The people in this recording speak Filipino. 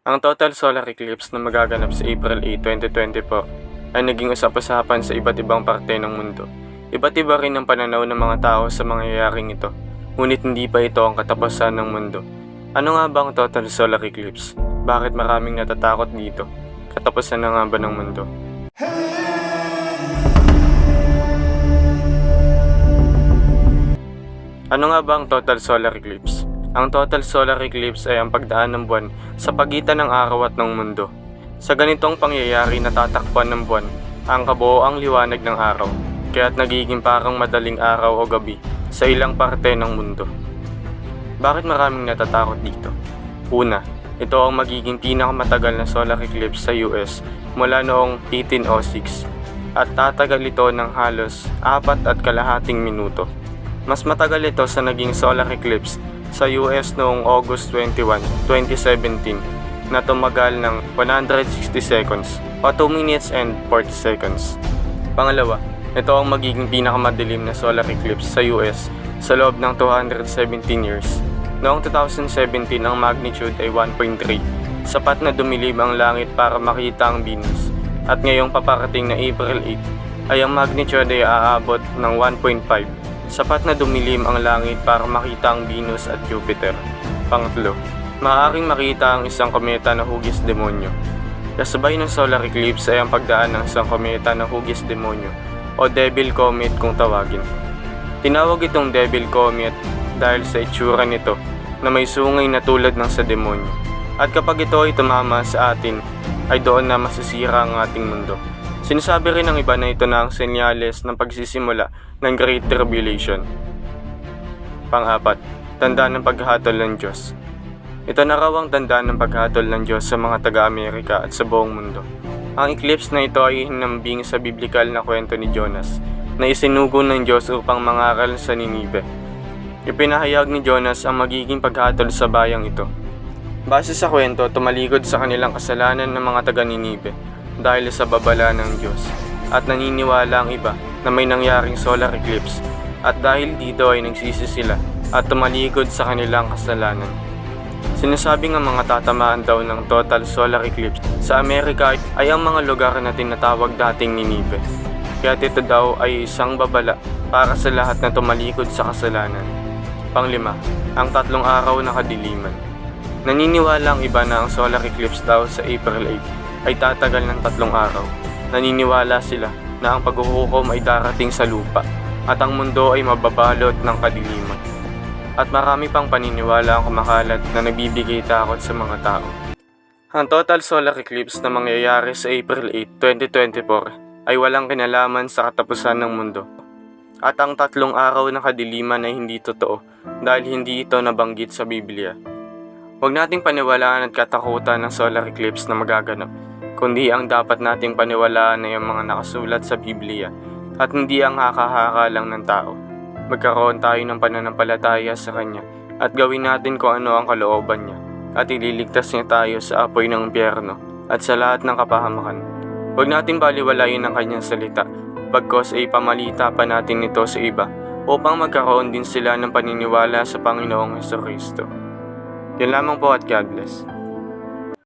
Ang total solar eclipse na magaganap sa April 8, 2020 po ay naging usap-usapan sa iba't ibang parte ng mundo. Iba't iba rin ang pananaw ng mga tao sa mangyayaring ito, ngunit hindi pa ito ang katapusan ng mundo. Ano nga ba ang total solar eclipse? Bakit maraming natatakot dito? Katapusan na nga ba ng mundo? Ano nga ba ang total solar eclipse? Ang total solar eclipse ay ang pagdaan ng buwan sa pagitan ng araw at ng mundo. Sa ganitong pangyayari natatakpan ng buwan ang kabuoang liwanag ng araw, kaya't nagiging parang madaling araw o gabi sa ilang parte ng mundo. Bakit maraming natatakot dito? Una, ito ang magiging pinakamatagal na solar eclipse sa US mula noong 1806 at tatagal ito ng halos 4.5 minuto. Mas matagal ito sa naging solar eclipse sa US noong August 21, 2017 na tumagal ng 160 seconds o 2 minutes and 40 seconds. Pangalawa, ito ang magiging pinakamadilim na solar eclipse sa US sa loob ng 217 years. Noong 2017 ang magnitude ay 1.3, sapat na dumilim ang langit para makita ang Venus. At ngayong paparating na April 8 ay ang magnitude ay aabot ng 1.5, sapat na dumilim ang langit para makita ang Venus at Jupiter. Pangatlo, maaaring makita ang isang kometa na hugis demonyo. Kasabay ng solar eclipse ay ang pagdaan ng isang kometa na hugis demonyo o Devil Comet kung tawagin. Tinawag itong Devil Comet dahil sa itsura nito na may sungay na tulad ng sa demonyo. At kapag ito ay tumama sa atin, ay doon na masisira ang ating mundo. Sinasabi rin ng iba na ito na ang senyales ng pagsisimula ng Great Tribulation. Pang-apat, tanda ng paghahatol ng Diyos. Ito na raw ang tanda ng paghahatol ng Diyos sa mga taga-Amerika at sa buong mundo. Ang eclipse na ito ay hinambing sa biblikal na kwento ni Jonas na isinugo ng Diyos upang mangaral sa Ninive. Ipinahayag ni Jonas ang magiging paghatol sa bayang ito. Base sa kwento, tumalikod sa kanilang kasalanan ng mga taga-Ninive dahil sa babala ng Diyos at naniniwala ang iba na may nangyaring solar eclipse at dahil dito ay nagsisi sila at tumalikod sa kanilang kasalanan. Sinasabing ang mga tatamaan daw ng total solar eclipse sa Amerika ay ang mga lugar na tinatawag dating Ninive. Kaya ito daw ay isang babala para sa lahat na tumalikod sa kasalanan. Panglima, ang 3 araw na kadiliman. Naniniwala ang iba na ang solar eclipse daw sa April 8 ay tatagal ng 3 araw. Naniniwala sila na ang paghuhukom ay darating sa lupa at ang mundo ay mababalot ng kadiliman. At marami pang paniniwala ang kumakalat na nagbibigay takot sa mga tao. Ang total solar eclipse na mangyayari sa April 8, 2024 ay walang kinalaman sa katapusan ng mundo. At ang 3 araw na kadiliman ay hindi totoo dahil hindi ito nabanggit sa Biblia. Huwag nating paniwalaan at katakutan ng solar eclipse na magaganap, kundi ang dapat nating paniwalaan ay ang mga nakasulat sa Biblia at hindi ang haka-haka lang ng tao. Magkaroon tayo ng pananampalataya sa Kanya at gawin natin kung ano ang kalooban niya at ililigtas niya tayo sa apoy ng impyerno at sa lahat ng kapahamakan. Huwag natin baliwalayin ang Kanyang salita, bagkos ay pamalita pa natin ito sa iba upang magkaroon din sila ng paniniwala sa Panginoong Jesucristo. Yan lamang po at God bless.